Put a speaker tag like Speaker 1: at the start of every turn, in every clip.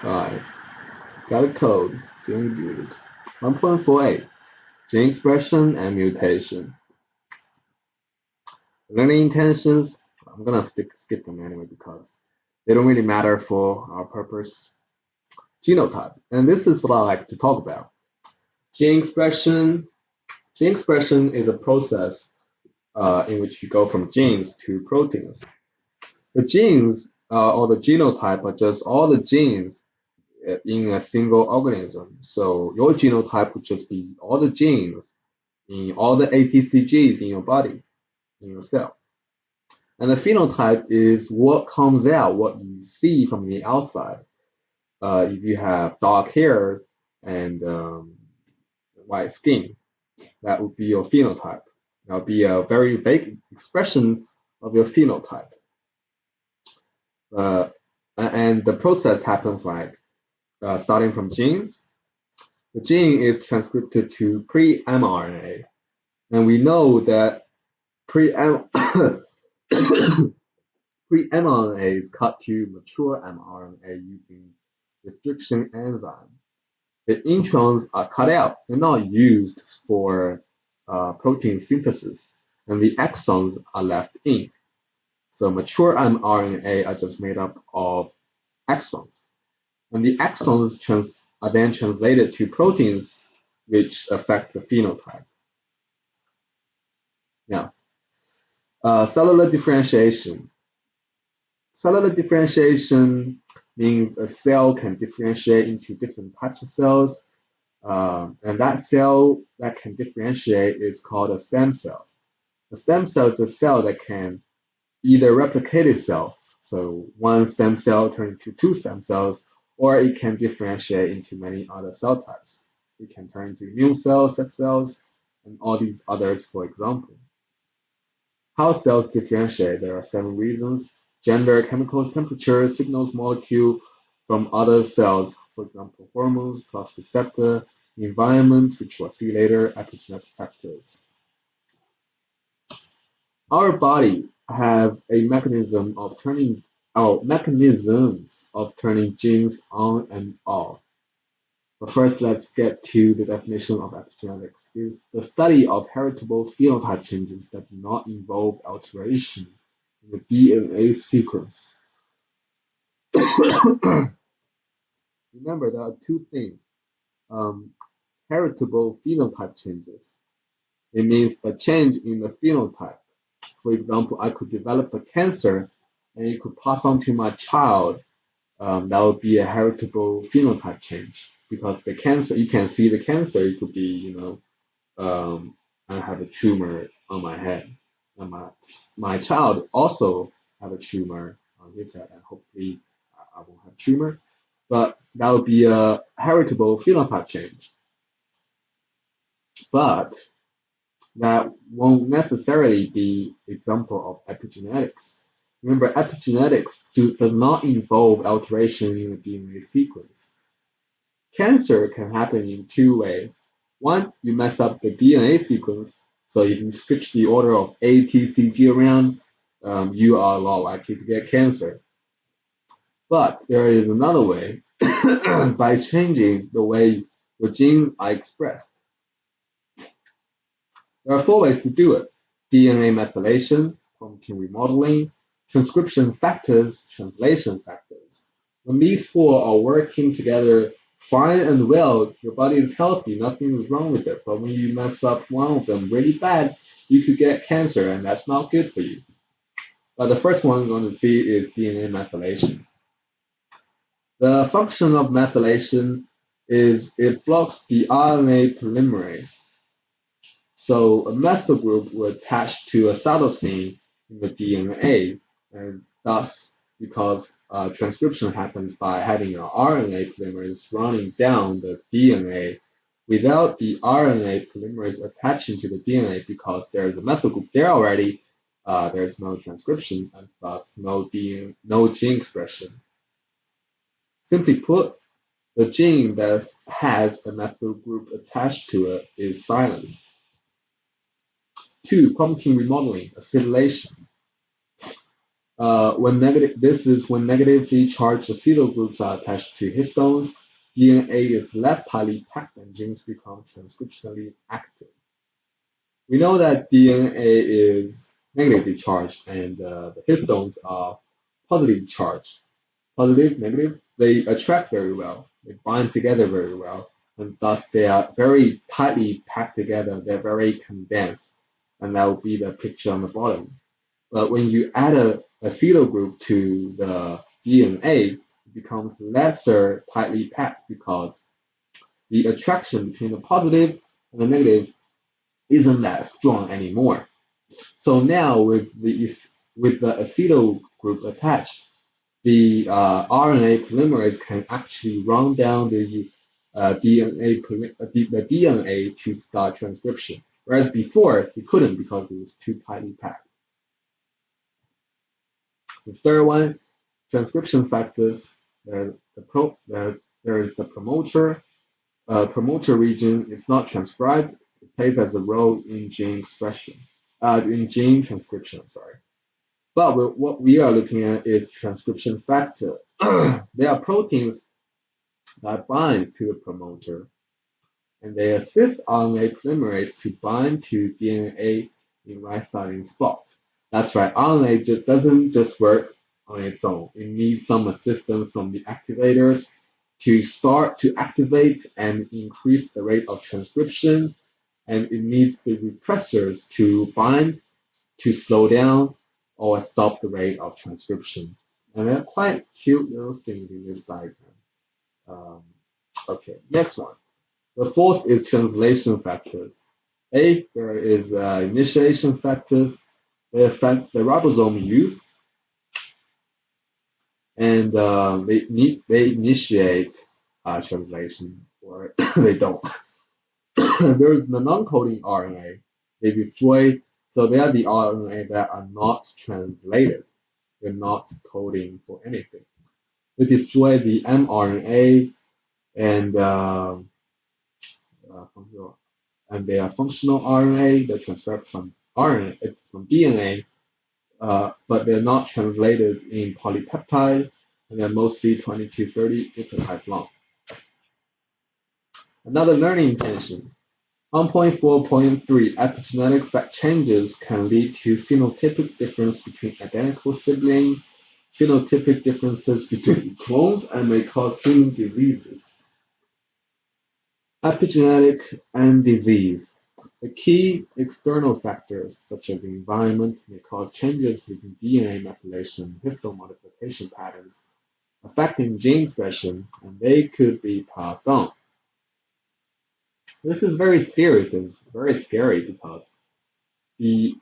Speaker 1: Alright, got a code. Feeling good. 1.48. Gene expression and mutation. Learning intentions. I'm gonna skip them anyway because they don't really matter for our purpose. Genotype, and this is what I like to talk about. Gene expression. Gene expression is a process in which you go from genes to proteins. The genes or the genotype are just all the genes in a single organism. So your genotype would just be all the genes in all the ATCGs in your body, in your cell. And the phenotype is what comes out, what you see from the outside. If you have dark hair and white skin, that would be your phenotype. That would be a very vague expression of your phenotype. Uh, and the process happens like starting from genes. The gene is transcripted to pre-mRNA, and we know that pre-mRNA is cut to mature mRNA using restriction enzyme. The introns are cut out and not used for protein synthesis, and the exons are left in. So mature mRNA are just made up of exons, and the exons are then translated to proteins, which affect the phenotype. Now, cellular differentiation. Cellular differentiation means a cell can differentiate into different types of cells, and that cell that can differentiate is called a stem cell. A stem cell is a cell that can either replicate itself, so one stem cell turn into two stem cells, or it can differentiate into many other cell types. It can turn into immune cells, sex cells, and all these others, for example. How cells differentiate, there are seven reasons: gender, chemicals, temperature, signals molecule from other cells, for example, hormones plus receptor, environment, which we'll see later, epigenetic factors. Our body have a mechanisms of turning genes on and off. But first, let's get to the definition of epigenetics. It is the study of heritable phenotype changes that do not involve alteration in the DNA sequence. Remember, there are two things. Um, Heritable phenotype changes. It means a change in the phenotype. For example, I could develop a cancer and it could pass on to my child. That would be a heritable phenotype change because the cancer, you can see the cancer, it could be, I have a tumor on my head. And my child also have a tumor on his head, and hopefully I won't have tumor. But that would be a heritable phenotype change. But that won't necessarily be example of epigenetics. Remember, epigenetics does not involve alteration in the DNA sequence. Cancer can happen in two ways. One, you mess up the DNA sequence, so if you switch the order of A, T, C, G around, you are a lot likely to get cancer. But there is another way by changing the way your genes are expressed. There are four ways to do it: DNA methylation, protein remodeling, transcription factors, translation factors. When these four are working together fine and well, your body is healthy, nothing is wrong with it. But when you mess up one of them really bad, you could get cancer, and that's not good for you. But the first one we're going to see is DNA methylation. The function of methylation is it blocks the RNA polymerase. So a methyl group will attach to a cytosine in the DNA, and thus, because transcription happens by having an RNA polymerase running down the DNA, without the RNA polymerase attaching to the DNA, because there is a methyl group there already, there's no transcription and thus no gene expression. Simply put, the gene that has a methyl group attached to it is silenced. Two, protein remodeling, acetylation. This is when negatively charged acetyl groups are attached to histones. DNA is less tightly packed and genes become transcriptionally active. We know that DNA is negatively charged and the histones are positively charged. Positive, negative, they attract very well. They bind together very well, and thus they are very tightly packed together. They're very condensed, and that will be the picture on the bottom. But when you add a acetyl group to the DNA, it becomes lesser tightly packed because the attraction between the positive and the negative isn't that strong anymore. So now with the acetyl group attached, the RNA polymerase can actually run down the the DNA to start transcription, whereas before it couldn't because it was too tightly packed. The third one, transcription factors. There is the promoter. Promoter region is not transcribed. It plays as a role in gene expression, in gene transcription. Sorry. But what we are looking at is transcription factor. They are proteins that bind to the promoter, and they assist RNA polymerase to bind to DNA in right starting spot. That's right, RNA doesn't just work on its own. It needs some assistance from the activators to start to activate and increase the rate of transcription, and it needs the repressors to bind to slow down or stop the rate of transcription. And they're quite cute little things in this diagram. Um, okay, next one. The fourth is translation factors. There is initiation factors. They affect the ribosome use, and they initiate translation, or they don't. There's the non-coding RNA. They destroy, so they are the RNA that are not translated. They're not coding for anything. They destroy the mRNA and functional, and they are functional RNA that transcribe from RNA from DNA, but they're not translated in polypeptide, and they're mostly 20 to 30 nucleotides long. Another learning intention. On point 4.3, epigenetic fact changes can lead to phenotypic difference between identical siblings, phenotypic differences between clones, and may cause human diseases. Epigenetic and disease. The key external factors, such as the environment, may cause changes in DNA methylation and histone modification patterns, affecting gene expression, and they could be passed on. This is very serious and it's very scary because the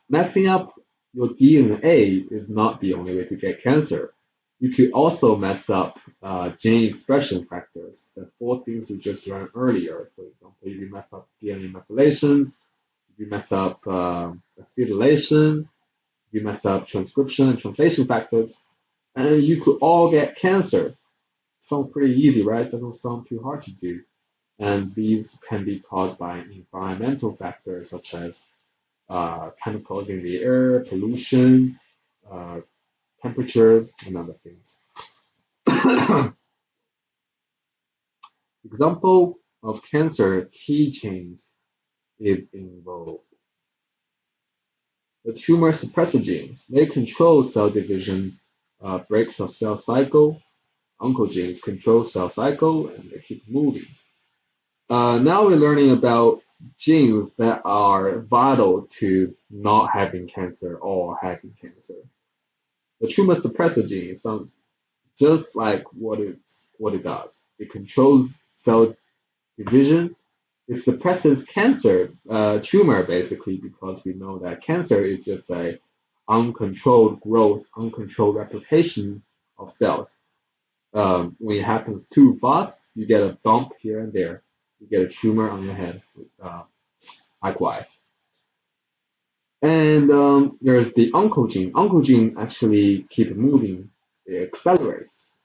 Speaker 1: messing up your DNA is not the only way to get cancer. You could also mess up gene expression factors, the four things we just learned earlier. For example, if you mess up DNA methylation, if you mess up acetylation, if you mess up transcription and translation factors, and you could all get cancer. Sounds pretty easy, right? Doesn't sound too hard to do. And these can be caused by environmental factors such as chemicals in the air, pollution, uh, temperature, and other things. Example of cancer key chains is involved. The tumor suppressor genes, they control cell division, breaks of cell cycle. Oncogenes control cell cycle and they keep moving. Now we're learning about genes that are vital to not having cancer or having cancer. The tumor suppressor gene sounds just like what it does. It controls cell division. It suppresses cancer, tumor basically, because we know that cancer is just a uncontrolled growth, uncontrolled replication of cells. When it happens too fast, you get a bump here and there. You get a tumor on your head, likewise. And there's the oncogene. Oncogene actually keep moving. It accelerates.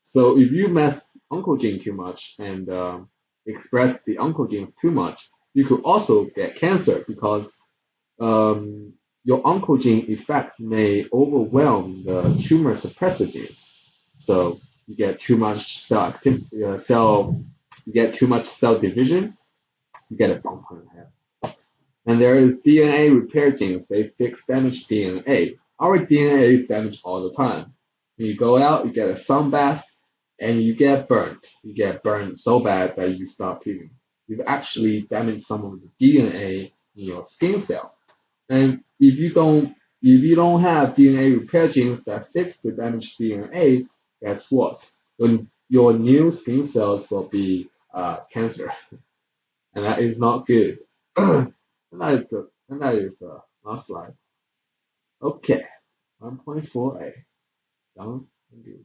Speaker 1: So if you mess oncogene too much and express the oncogenes too much, you could also get cancer because um, your oncogene effect may overwhelm the tumor suppressor genes. So you get too much you get too much cell division, you get a bump on the head. And there is DNA repair genes. They fix damaged DNA. Our DNA is damaged all the time. When you go out, you get a sunbath, and you get burned. You get burned so bad that you stop breathing. You've actually damaged some of the DNA in your skin cell. And if you don't have DNA repair genes that fix the damaged DNA, guess what? Your new skin cells will be cancer, and that is not good. and that is the last slide. Okay, 1.4a. Done. Thank you.